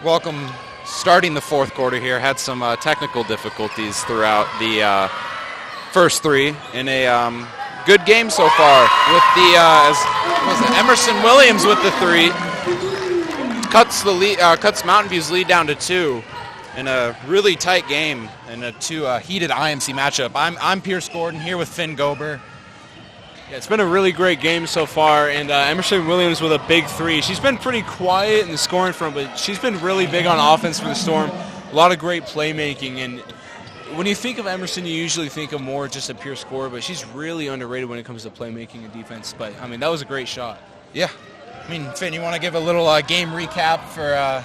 Welcome. Starting the fourth quarter here, had some technical difficulties throughout the first three in a good game so far with the Emerson Williams with the three. Cuts Mountain View's lead down to 2 in a really tight game in a heated IMC matchup. I'm Pierce Gordon here with Finn Gober. Yeah, it's been a really great game so far, and Emerson Williams with a big 3. She's been pretty quiet in the scoring front, but she's been really big on offense for the Storm. A lot of great playmaking, and when you think of Emerson, you usually think of more just a pure scorer, but she's really underrated when it comes to playmaking and defense. But, I mean, that was a great shot. Yeah. I mean, Finn, you want to give a little game recap for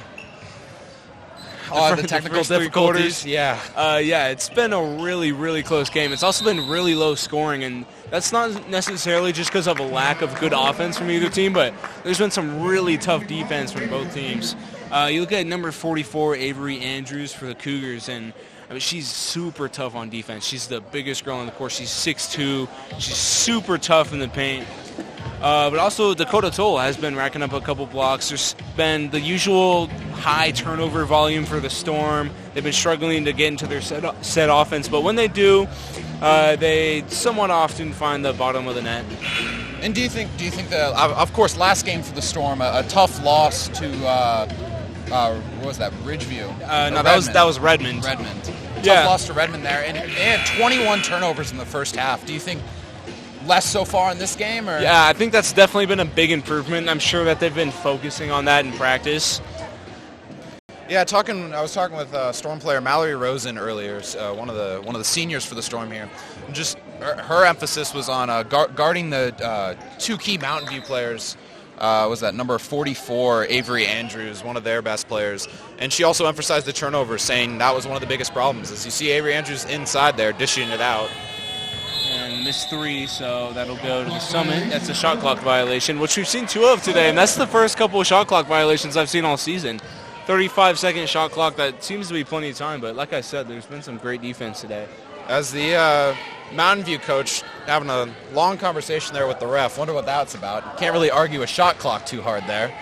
all the technical difficulties? Yeah, it's been a really, really close game. It's also been really low scoring, and that's not necessarily just because of a lack of good offense from either team, but there's been some really tough defense from both teams. You look at number 44, Avery Andrews for the Cougars, and I mean, she's super tough on defense. She's the biggest girl on the court. She's 6'2". She's super tough in the paint. But also Dakota Toll has been racking up a couple blocks. There's been the usual high turnover volume for the Storm. They've been struggling to get into their set offense, but when they do, they somewhat often find the bottom of the net. And do you think that, of course, last game for the Storm, a tough loss to what was that, Ridgeview? No, that was Redmond. Tough Yeah. loss to Redmond there, and they had 21 turnovers in the first half. Do you think less so far in this game? Or? Yeah, I think that's definitely been a big improvement. I'm sure that they've been focusing on that in practice. Yeah, I was talking with Storm player Mallory Rosen earlier, one of the seniors for the Storm here. And just her emphasis was on guarding the 2 key Mountain View players. Was that number 44, Avery Andrews, one of their best players. And she also emphasized the turnovers, saying that was one of the biggest problems. As you see Avery Andrews inside there, dishing it out. And missed 3, so that'll go to the Summit. That's a shot clock violation, which we've seen 2 of today, and that's the first couple of shot clock violations I've seen all season. 35-second shot clock, that seems to be plenty of time, but like I said, there's been some great defense today. As the Mountain View coach having a long conversation there with the ref, wonder what that's about. Can't really argue a shot clock too hard there.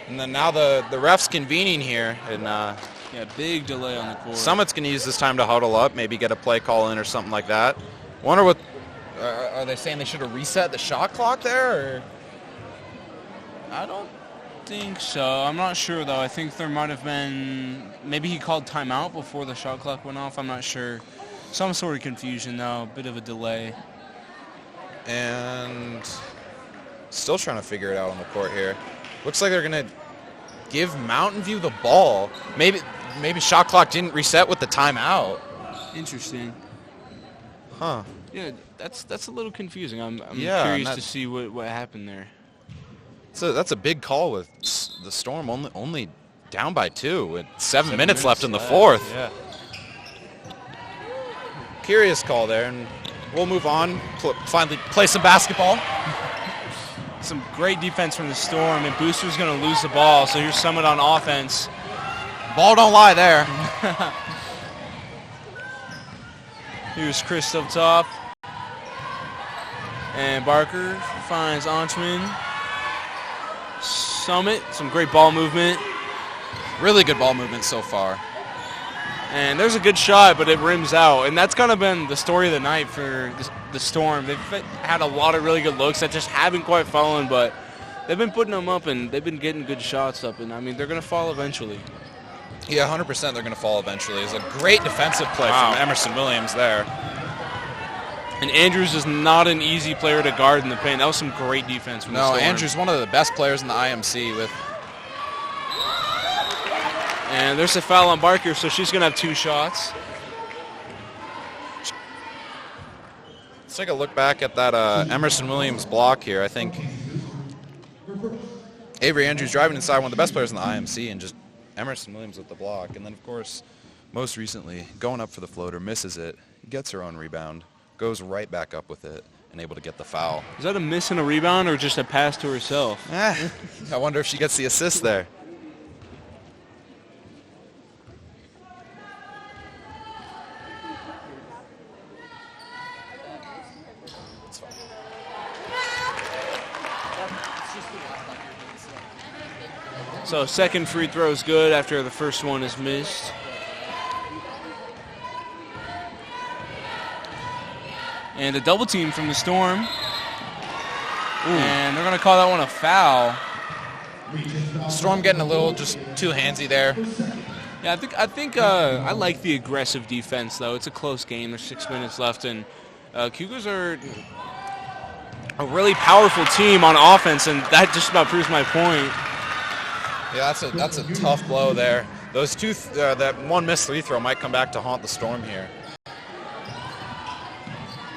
And then now the ref's convening here, and Big delay on the court. Summit's going to use this time to huddle up, maybe get a play call in or something like that. Wonder what, are they saying they should have reset the shot clock there? Or? I don't think so. I'm not sure, though. I think there might have been, maybe he called timeout before the shot clock went off. I'm not sure. Some sort of confusion, though, a bit of a delay. And still trying to figure it out on the court here. Looks like they're going to give Mountain View the ball. Maybe shot clock didn't reset with the timeout. Interesting. Huh. Yeah, that's a little confusing. I'm Yeah, curious to see what happened there. So that's a big call with the Storm only down by 2 with 7 minutes left in the fourth. Yeah. Curious call there, and we'll move on. Finally play some basketball. Some great defense from the Storm, and Booster's going to lose the ball, so here's Summit on offense. Ball don't lie there. Here's Chris up top. And Barker finds Antman. Summit, some great ball movement. Really good ball movement so far. And there's a good shot, but it rims out. And that's kind of been the story of the night for the Storm. They've had a lot of really good looks that just haven't quite fallen, but they've been putting them up, and they've been getting good shots up. And, I mean, they're going to fall eventually. Yeah, 100% they're going to fall eventually. It's a great defensive play from Emerson Williams there. And Andrews is not an easy player to guard in the paint. That was some great defense from the Storm. No, Andrews one of the best players in the IMC with. And there's a foul on Barker, so she's going to have 2 shots. Let's take a look back at that Emerson Williams block here. I think Avery Andrews driving inside, one of the best players in the IMC, and just Emerson Williams with the block. And then, of course, most recently, going up for the floater, misses it, gets her own rebound, goes right back up with it, and able to get the foul. Is that a miss and a rebound or just a pass to herself? I wonder if she gets the assist there. So second free throw is good after the first one is missed. And a double team from the Storm. Ooh. And they're going to call that one a foul. Storm getting a little just too handsy there. Yeah, I think I like the aggressive defense, though. It's a close game. There's 6 minutes left, and Cougars are a really powerful team on offense, and that just about proves my point. Yeah, that's a tough blow there. Those two, that one missed free throw might come back to haunt the Storm here.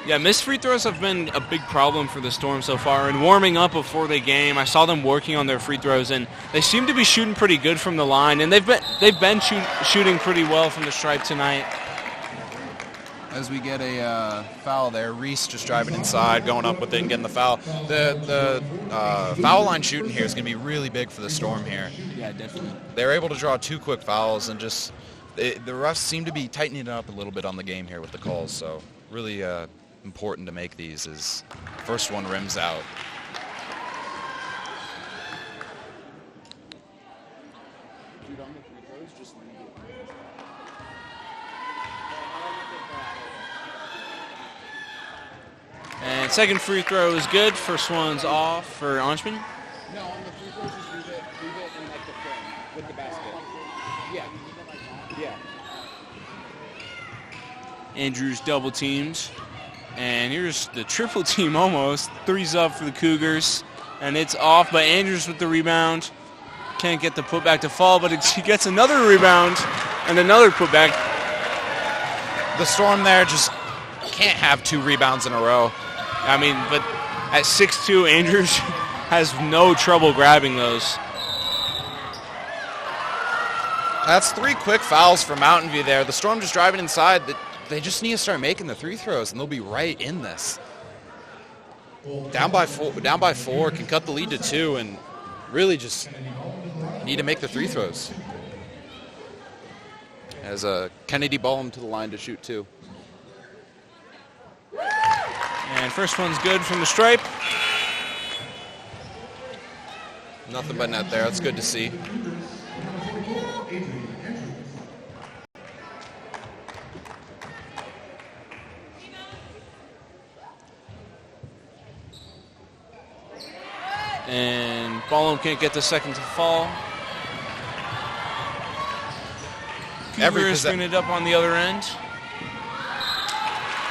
Yeah, missed free throws have been a big problem for the Storm so far. And warming up before the game, I saw them working on their free throws, and they seem to be shooting pretty good from the line. And they've been shooting pretty well from the stripe tonight. As we get a foul there, Reese just driving inside, going up with it and getting the foul. The foul line shooting here is going to be really big for the Storm here. Yeah, definitely. They're able to draw 2 quick fouls, and just the refs seem to be tightening it up a little bit on the game here with the calls. So really important to make these as first one rims out. And second free throw is good. First one's off for Anshman. No, on the free throws, just leave it in like the frame with the basket. Yeah. Andrews double teams. And here's the triple team almost. 3's up for the Cougars. And it's off, but Andrews with the rebound. Can't get the putback to fall, but he gets another rebound and another putback. The Storm there just can't have 2 rebounds in a row. I mean, but at 6'2", Andrews has no trouble grabbing those. That's 3 quick fouls for Mountain View there. The Storm just driving inside. They just need to start making the 3 throws, and they'll be right in this. Down by 4, can cut the lead to 2, and really just need to make the 3 throws. As Kennedy ball him to the line to shoot 2. And first one's good from the stripe. Nothing but net there. That's good to see. And Ballum can't get the second to fall. Cougars bring it up on the other end.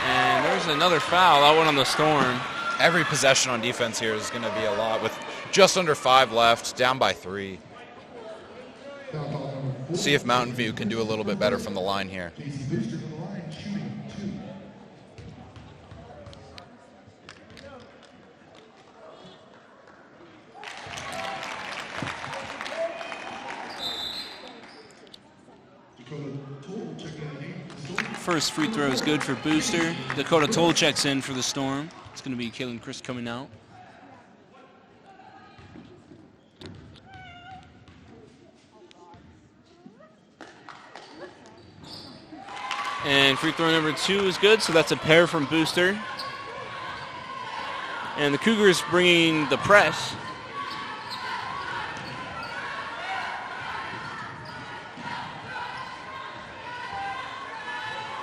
And there's another foul. That one on the Storm. Every possession on defense here is going to be a lot with just under 5 left, down by 3. See if Mountain View can do a little bit better from the line here. First free throw is good for Booster. Dakota Toll checks in for the Storm. It's going to be Kaylin Chris coming out. And free throw number 2 is good, so that's a pair from Booster. And the Cougars bringing the press.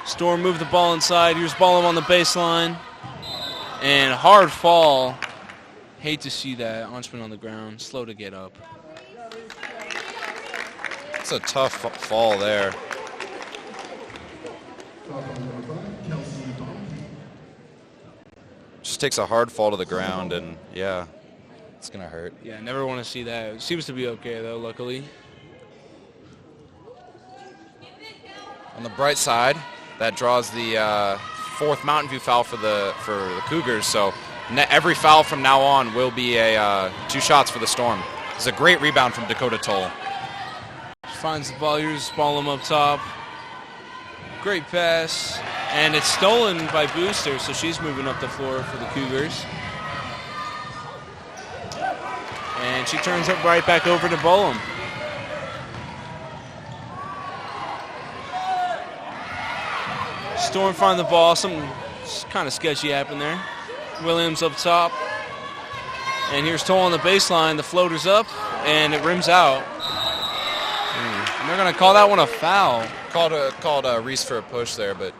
Storm moved the ball inside. Here's Ballum on the baseline. And hard fall. Hate to see that. Anshman on the ground. Slow to get up. It's a tough fall there. Just takes a hard fall to the ground, and yeah, it's going to hurt. Yeah, never want to see that. It seems to be okay, though, luckily. On the bright side, that draws the 4th Mountain View foul for the Cougars. So every foul from now on will be a 2 shots for the Storm. It's a great rebound from Dakota Toll. Finds the ball. Here's Ballum up top. Great pass. And it's stolen by Booster, so she's moving up the floor for the Cougars. And she turns it right back over to Ballum. Storm find the ball. Something kind of sketchy happened there. Williams up top. And here's Toll on the baseline. The floater's up, and it rims out. And they're going to call that one a foul. Called Reese for a push there, but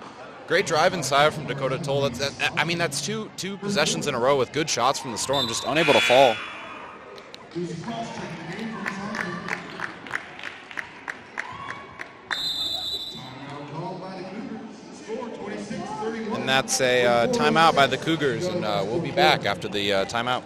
great drive inside from Dakota Toll. That's two possessions in a row with good shots from the Storm, just unable to fall. And that's a timeout by the Cougars, and we'll be back after the timeout.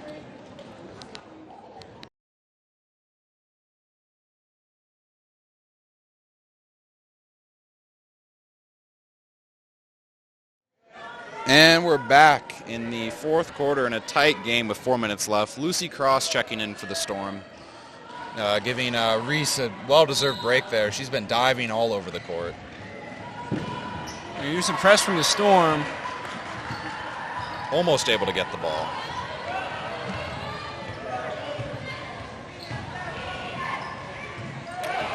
And we're back in the fourth quarter in a tight game with 4 minutes left. Lucy Cross checking in for the Storm, giving Reese a well-deserved break there. She's been diving all over the court. And here's some press from the Storm. Almost able to get the ball.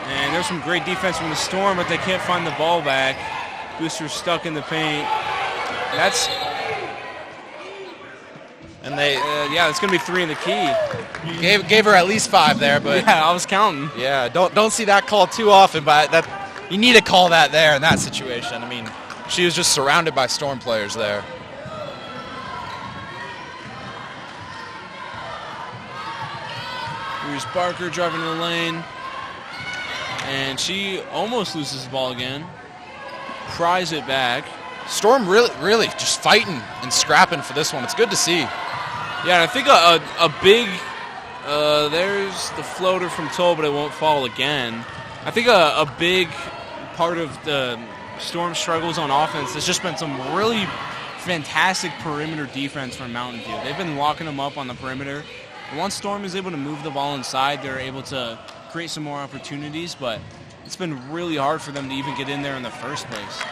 And there's some great defense from the Storm, but they can't find the ball back. Booster's stuck in the paint. That's... And they... yeah, it's going to be 3 in the key. Gave her at least 5 there, but... Yeah, I was counting. Yeah, don't see that call too often, but you need to call that there in that situation. I mean, she was just surrounded by Storm players there. Here's Barker driving the lane. And she almost loses the ball again. Pries it back. Storm really just fighting and scrapping for this one. It's good to see. Yeah, and I think a big... there's the floater from Toll, but it won't fall again. I think a big part of the Storm struggles on offense has just been some really fantastic perimeter defense from Mountain View. They've been locking them up on the perimeter. And once Storm is able to move the ball inside, they're able to create some more opportunities, but it's been really hard for them to even get in there in the first place.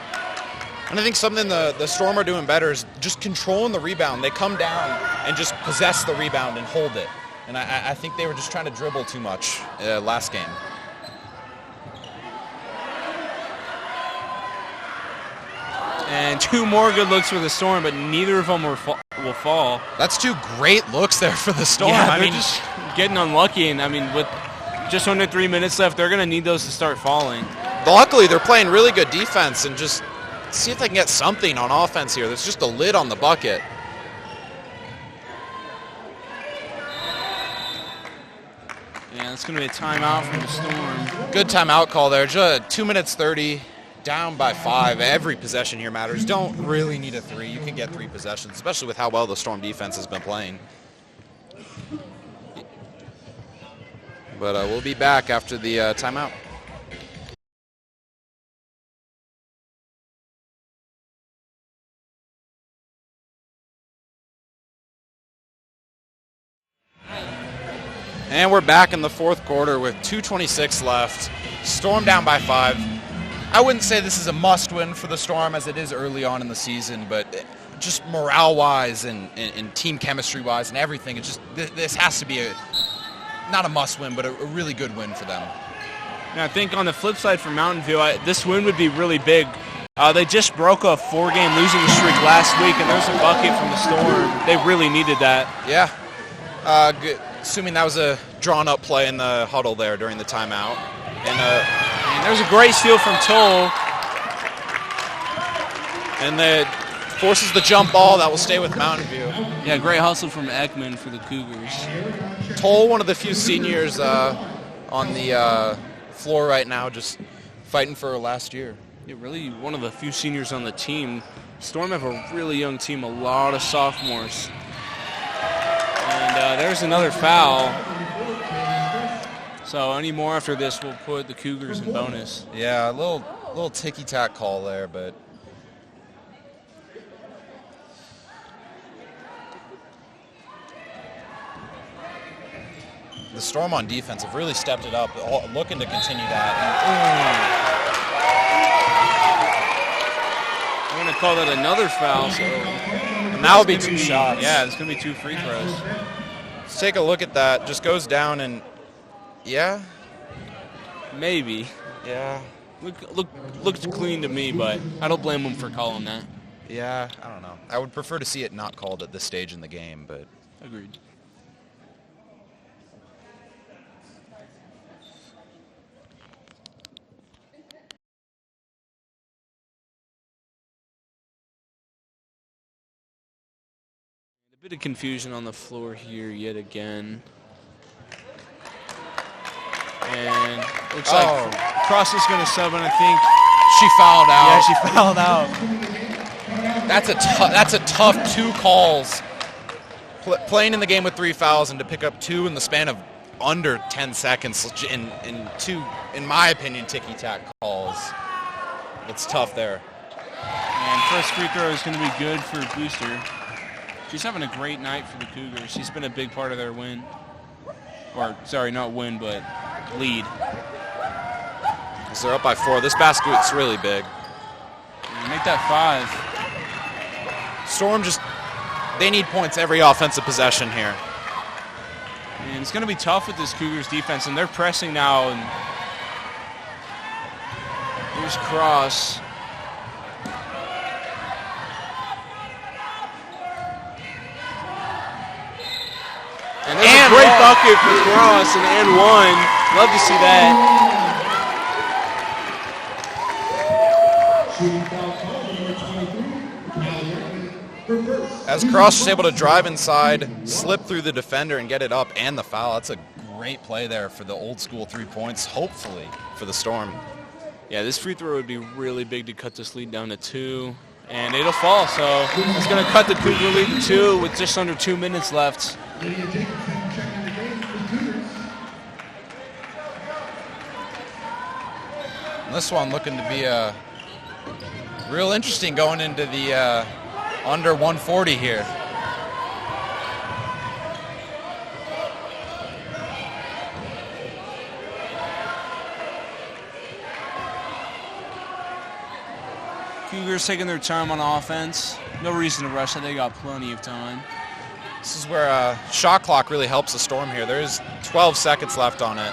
And I think something the Storm are doing better is just controlling the rebound. They come down and just possess the rebound and hold it. And I think they were just trying to dribble too much last game. And 2 more good looks for the Storm, but neither of them will fall. That's 2 great looks there for the Storm. Yeah, they're just getting unlucky. And, I mean, with just under 3 minutes left, they're going to need those to start falling. Luckily, they're playing really good defense and just see if they can get something on offense here. There's just a lid on the bucket. Yeah, it's going to be a timeout from the Storm. Good timeout call there. Just 2 minutes 30, down by 5. Every possession here matters. Don't really need a 3. You can get 3 possessions, especially with how well the Storm defense has been playing. But we'll be back after the timeout. And we're back in the fourth quarter with 2:26 left. Storm down by 5. I wouldn't say this is a must-win for the Storm as it is early on in the season, but just morale-wise and team chemistry-wise and everything, it's just this has to be not a must-win, but a really good win for them. And I think on the flip side for Mountain View, this win would be really big. They just broke a 4-game losing streak last week, and there's a bucket from the Storm. They really needed that. Yeah. Good. Assuming that was a drawn-up play in the huddle there during the timeout. And there's a great steal from Toll. And that forces the jump ball that will stay with Mountain View. Yeah, great hustle from Ekman for the Cougars. Toll, one of the few seniors on the floor right now, just fighting for last year. Yeah, really one of the few seniors on the team. Storm have a really young team, a lot of sophomores. And there's another foul. So any more after this, we'll put the Cougars in bonus. Yeah, a little ticky-tack call there, but the Storm on defense have really stepped it up, looking to continue that. I'm going to call that another foul. So and that will be 2 shots. Yeah, it's going to be 2 free throws. Let's take a look at that. Just goes down and, yeah. Maybe. Yeah. Looks clean to me, but I don't blame him for calling that. Yeah, I don't know. I would prefer to see it not called at this stage in the game, but. Agreed. A bit of confusion on the floor here yet again. And looks like Cross is going to sub, and I think she fouled out. Yeah, she fouled out. That's a tough 2 calls. Playing in the game with 3 fouls and to pick up 2 in the span of under 10 seconds in 2, in my opinion, ticky-tack calls. It's tough there. And first free throw is going to be good for Booster. She's having a great night for the Cougars. She's been a big part of their win. Or, sorry, not win, but lead. So they're up by 4. This basket's really big. And make that 5. Storm they need points every offensive possession here. And it's going to be tough with this Cougars defense, and they're pressing now. And here's Cross. And there's a great bucket for Cross, and one. Love to see that. As Cross is able to drive inside, slip through the defender, and get it up and the foul, that's a great play there for the old school 3 points, hopefully, for the Storm. Yeah, this free throw would be really big to cut this lead down to 2. And it'll fall, so it's going to cut the Cougar lead to 2 with just under 2 minutes left. This one looking to be real interesting going into the under 140 here. Cougars taking their time on offense. No reason to rush it. They got plenty of time. This is where shot clock really helps the Storm here. There's 12 seconds left on it.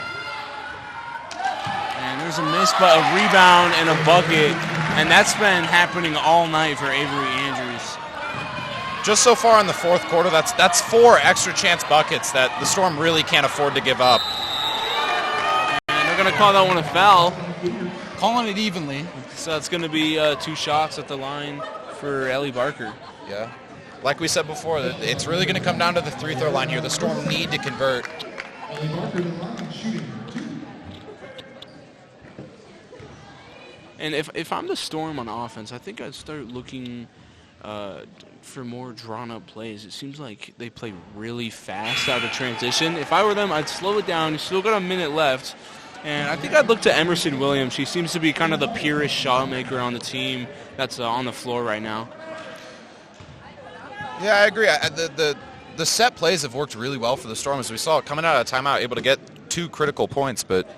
And there's a miss, but a rebound and a bucket. And that's been happening all night for Avery Andrews. Just so far in the 4th quarter, that's 4 extra chance buckets that the Storm really can't afford to give up. And they're going to call that one a foul. Calling it evenly. So it's going to be 2 shots at the line for Ellie Barker. Yeah. Like we said before, it's really going to come down to the free throw line here. The Storm need to convert. And if I'm the Storm on offense, I think I'd start looking for more drawn-up plays. It seems like they play really fast out of transition. If I were them, I'd slow it down. You still got a minute left. And I think I'd look to Emerson Williams. She seems to be kind of the purest shot maker on the team that's on the floor right now. Yeah, I agree. The set plays have worked really well for the Storm, as we saw coming out of timeout, able to get 2 critical points, but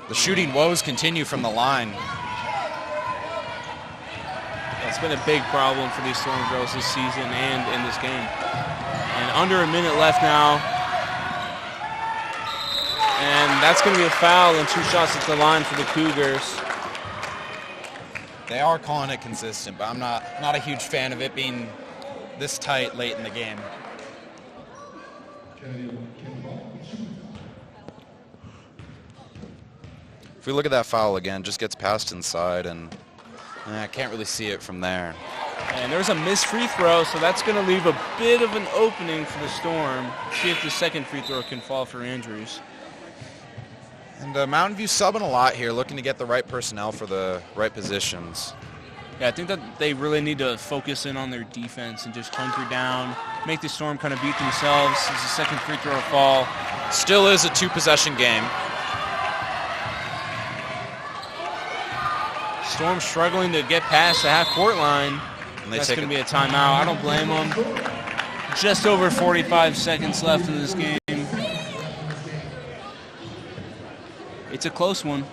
the shooting woes continue from the line. It's been a big problem for these Storm girls this season and in this game. And under a minute left now. And that's going to be a foul and 2 shots at the line for the Cougars. They are calling it consistent, but I'm not a huge fan of it being this tight late in the game. If we look at that foul again, just gets passed inside, and I can't really see it from there. And there's a missed free throw, so that's going to leave a bit of an opening for the Storm. See if the second free throw can fall for Andrews. And Mountain View subbing a lot here, looking to get the right personnel for the right positions. Yeah, I think that they really need to focus in on their defense and just hunker down, make the Storm kind of beat themselves as the second free throw fall. Still is a 2-possession game. Storm struggling to get past the half-court line. And that's going to be a timeout. I don't blame them. Just over 45 seconds left in this game. It's a close one.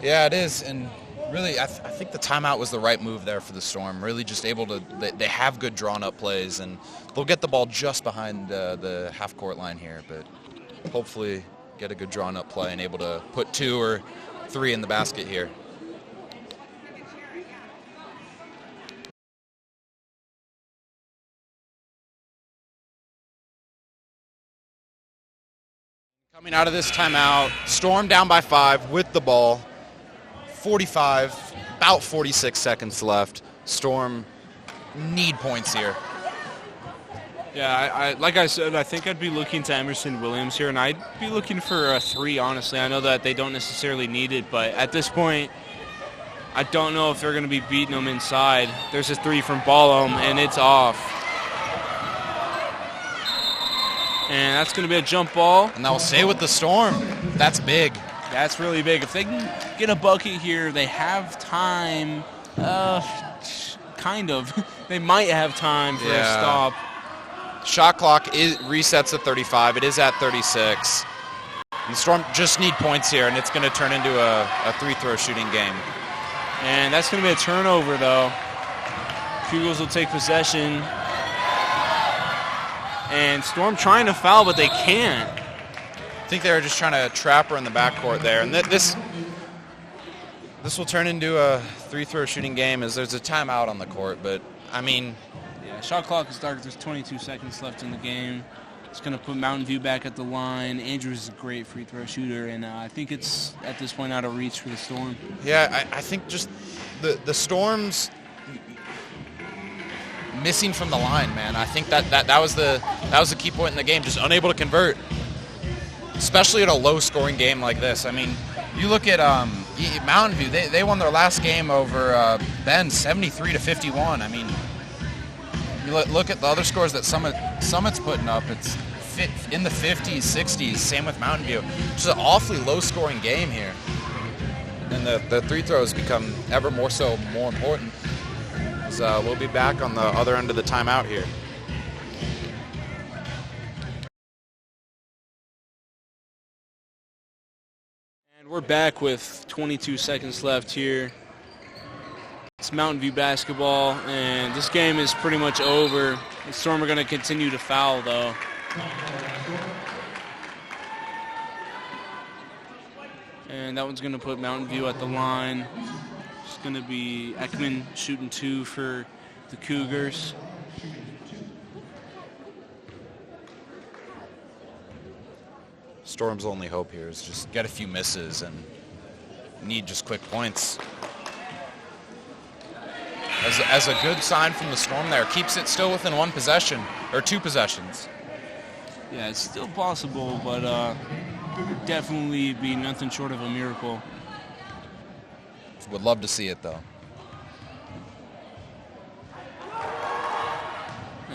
Yeah, it is, and really, I think the timeout was the right move there for the Storm. Really just able to, they have good drawn-up plays, and they'll get the ball just behind the half-court line here, but hopefully get a good drawn-up play and able to put 2 or 3 in the basket here. Coming out of this timeout, Storm down by 5 with the ball. 45, about 46 seconds left. Storm need points here. Yeah, like I said, I think I'd be looking to Emerson Williams here, and I'd be looking for a 3, honestly. I know that they don't necessarily need it, but at this point, I don't know if they're going to be beating them inside. There's a 3 from Ballum, and it's off. And that's going to be a jump ball. And that will stay with the Storm. That's big. That's really big. If they can get a bucket here, they have time. Kind of. They might have time for a stop. Shot clock resets at 35. It is at 36. And the Storm just need points here, and it's going to turn into a three-throw shooting game. And that's going to be a turnover, though. Cougars will take possession. And Storm trying to foul, but they can't. I think they were just trying to trap her in the backcourt there. And this will turn into a three-throw shooting game as there's a timeout on the court. But, I mean... Yeah, shot clock is started. There's 22 seconds left in the game. It's going to put Mountain View back at the line. Andrews is a great free-throw shooter, and I think it's, at this point, out of reach for the Storm. Yeah, I think just the Storm's missing from the line, man. I think that was the key point in the game, just unable to convert, especially at a low-scoring game like this. I mean, you look at Mountain View; they won their last game over Bend, 73-51. I mean, you look at the other scores that Summit's putting up; it's in the 50s, 60s. Same with Mountain View. Just an awfully low-scoring game here, and the free throws become ever more important. So we'll be back on the other end of the timeout here. And we're back with 22 seconds left here. It's Mountain View basketball, and this game is pretty much over. The Storm are going to continue to foul, though. And that one's going to put Mountain View at the line. It's going to be Ekman shooting 2 for the Cougars. Storm's only hope here is just get a few misses and need just quick points. As a good sign from the Storm there, keeps it still within 1 possession, or 2 possessions. Yeah, it's still possible, but definitely be nothing short of a miracle. Would love to see it, though.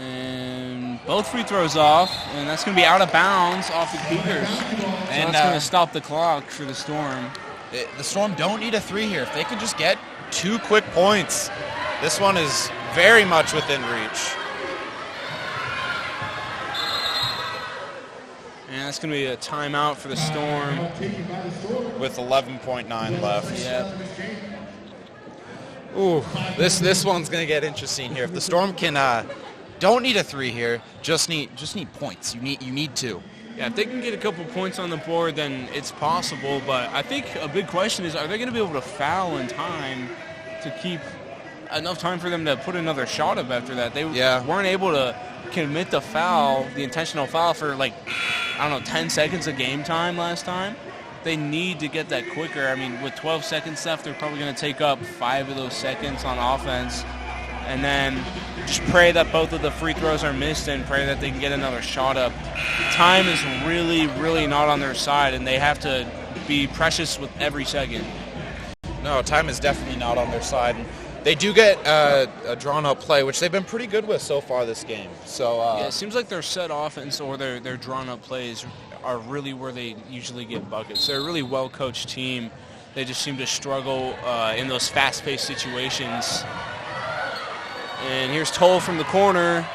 And both free throws off, and that's going to be out of bounds off the Cougars. And that's going to stop the clock for the Storm. The Storm don't need a 3 here. If they could just get 2 quick points, this one is very much within reach. And that's going to be a timeout for the Storm. With 11.9 left. Yep. Ooh, this one's going to get interesting here. If the Storm can, don't need a 3 here, just need points. You need 2. Yeah, if they can get a couple points on the board, then it's possible. But I think a big question is, are they going to be able to foul in time to keep enough time for them to put another shot up after that? They weren't able to commit the foul, the intentional foul, for 10 seconds of game time last time. They need to get that quicker. I mean, with 12 seconds left, they're probably going to take up 5 of those seconds on offense. And then just pray that both of the free throws are missed and pray that they can get another shot up. Time is really, really not on their side, and they have to be precious with every second. No, time is definitely not on their side. They do get a drawn-up play, which they've been pretty good with so far this game. So yeah, it seems like their set offense or their drawn-up plays are really where they usually get buckets. They're a really well-coached team. They just seem to struggle in those fast-paced situations. And here's Toll from the corner,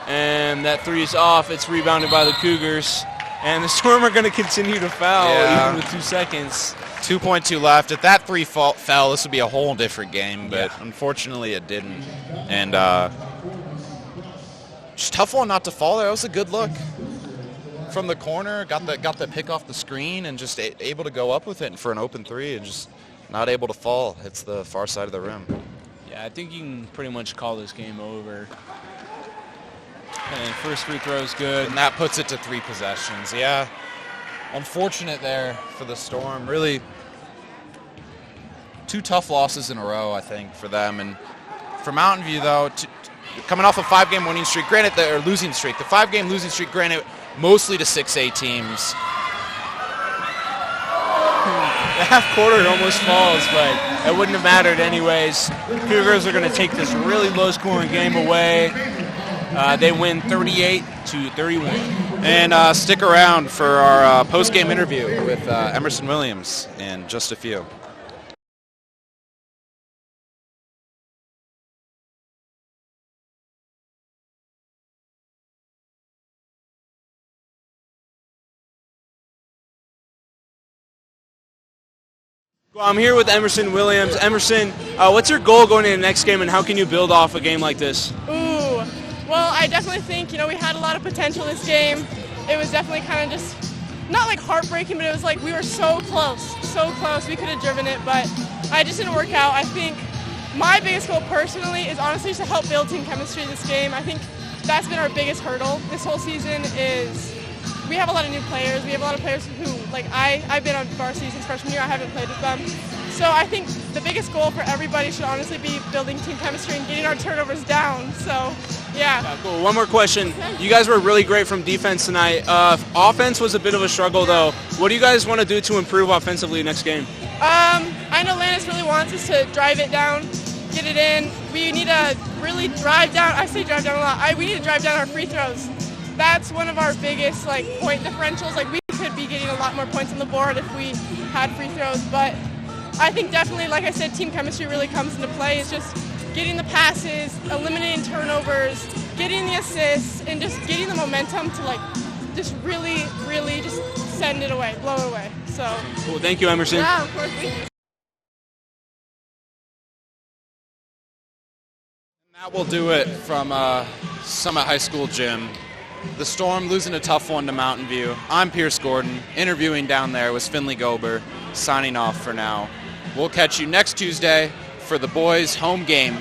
and that 3 is off. It's rebounded by the Cougars. And the Storm are going to continue to foul even with 2 seconds. 2.2 left. If that 3 fell, this would be a whole different game, but unfortunately it didn't. And just tough one not to fall there. That was a good look from the corner. Got the pick off the screen and just able to go up with it for an open 3 and just not able to fall. Hits the far side of the rim. Yeah, I think you can pretty much call this game over. And first free throw is good. And that puts it to 3 possessions. Yeah. Unfortunate there for the Storm. Really 2 tough losses in a row, I think, for them. And for Mountain View, though, coming off a 5-game winning streak, granted, or losing streak. The 5-game losing streak, granted, mostly to 6A teams. The half quarter almost falls, but it wouldn't have mattered anyways. Cougars are going to take this really low-scoring game away. They win 38-31. And stick around for our post-game interview with Emerson Williams in just a few. Well, I'm here with Emerson Williams. Emerson, what's your goal going into the next game, and how can you build off a game like this? Ooh, well, I definitely think, we had a lot of potential this game. It was definitely kind of just, not like heartbreaking, but it was like we were so close. We could have driven it, but I just didn't work out. I think my biggest goal personally is honestly just to help build team chemistry this game. I think that's been our biggest hurdle this whole season is we have a lot of new players. We have a lot of players who, I've been on varsity since freshman year. I haven't played with them. So I think the biggest goal for everybody should honestly be building team chemistry and getting our turnovers down. So, yeah. Cool. One more question. You guys were really great from defense tonight. Offense was a bit of a struggle, though. What do you guys want to do to improve offensively next game? I know Lannis really wants us to drive it down, get it in. We need to really drive down. I say drive down a lot. We need to drive down our free throws. That's one of our biggest point differentials. We could be getting a lot more points on the board if we had free throws, but I think definitely, like I said, team chemistry really comes into play. It's just getting the passes, eliminating turnovers, getting the assists, and just getting the momentum to just really, really just send it away, blow it away. So cool. Thank you, Emerson. Yeah, of course. Thank you. And that will do it from Summit High School gym. The Storm losing a tough one to Mountain View. I'm Pierce Gordon. Interviewing down there was Finley Gober. Signing off for now. We'll catch you next Tuesday for the boys' home game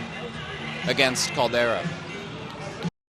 against Caldera.